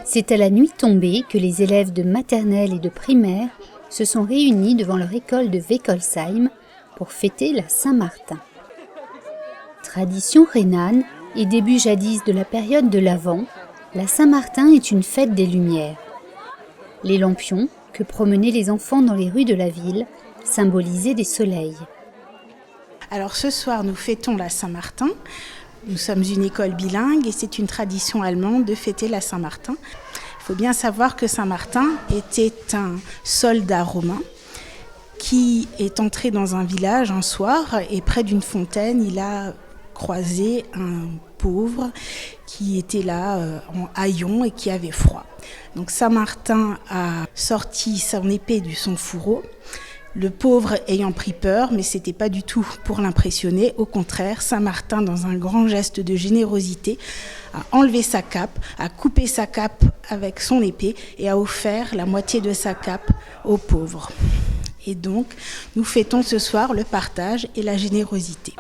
C'est à la nuit tombée que les élèves de maternelle et de primaire se sont réunis devant leur école de Wekolsheim pour fêter la Saint-Martin. Tradition rhénane et début jadis de la période de l'Avent, la Saint-Martin est une fête des Lumières. Les lampions, que promenaient les enfants dans les rues de la ville, symbolisaient des soleils. Alors ce soir, nous fêtons la Saint-Martin. Nous sommes une école bilingue et c'est une tradition allemande de fêter la Saint-Martin. Il faut bien savoir que Saint-Martin était un soldat romain qui est entré dans un village un soir et près d'une fontaine, il a croisé un pauvre qui était là en haillons et qui avait froid. Donc Saint-Martin a sorti son épée de son fourreau. Le pauvre ayant pris peur, mais ce n'était pas du tout pour l'impressionner. Au contraire, Saint-Martin, dans un grand geste de générosité, a enlevé sa cape, a coupé sa cape avec son épée et a offert la moitié de sa cape aux pauvres. Et donc, nous fêtons ce soir le partage et la générosité.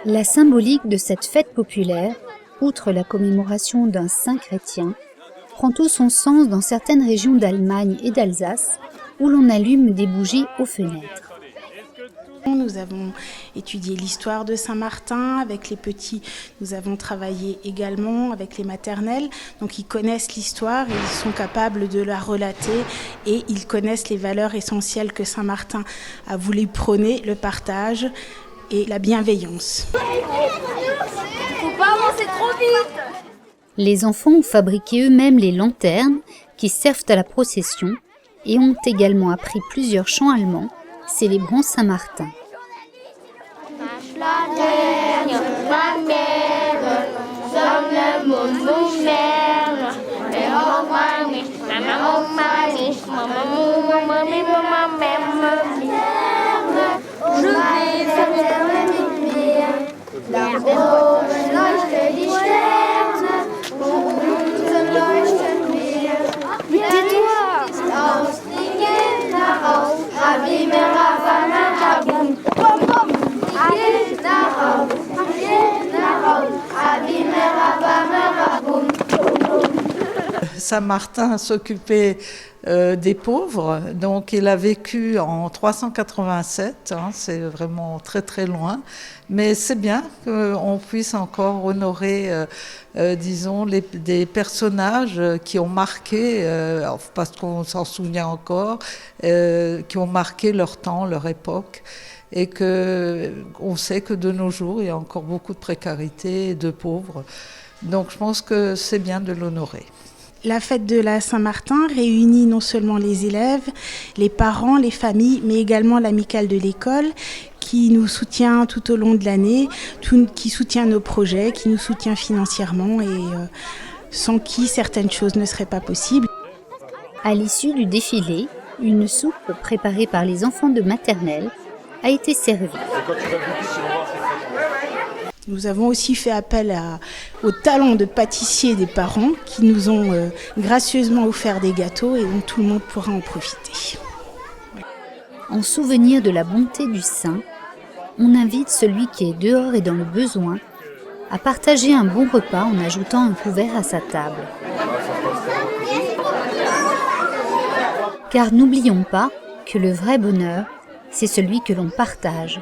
La symbolique de cette fête populaire, outre la commémoration d'un saint chrétien, prend tout son sens dans certaines régions d'Allemagne et d'Alsace, où l'on allume des bougies aux fenêtres. Nous avons étudié l'histoire de Saint-Martin avec les petits. Nous avons travaillé également avec les maternelles. Donc ils connaissent l'histoire, ils sont capables de la relater et ils connaissent les valeurs essentielles que Saint-Martin a voulu prôner, le partage et la bienveillance. Faut pas avancer trop vite. Les enfants ont fabriqué eux-mêmes les lanternes qui servent à la procession et ont également appris plusieurs chants allemands célébrant Saint-Martin. Saint-Martin s'occupait des pauvres, donc il a vécu en 387, c'est vraiment très très loin, mais c'est bien qu'on puisse encore honorer, disons, des personnages qui ont marqué, parce qu'on s'en souvient encore, qui ont marqué leur temps, leur époque, et qu'on sait que de nos jours, il y a encore beaucoup de précarité et de pauvres, donc je pense que c'est bien de l'honorer. La fête de la Saint-Martin réunit non seulement les élèves, les parents, les familles, mais également l'amicale de l'école qui nous soutient tout au long de l'année, qui soutient nos projets, qui nous soutient financièrement et sans qui certaines choses ne seraient pas possibles. À l'issue du défilé, une soupe préparée par les enfants de maternelle a été servie. Nous avons aussi fait appel au talent de pâtissier des parents qui nous ont gracieusement offert des gâteaux et dont tout le monde pourra en profiter. En souvenir de la bonté du saint, on invite celui qui est dehors et dans le besoin à partager un bon repas en ajoutant un couvert à sa table. Car n'oublions pas que le vrai bonheur, c'est celui que l'on partage.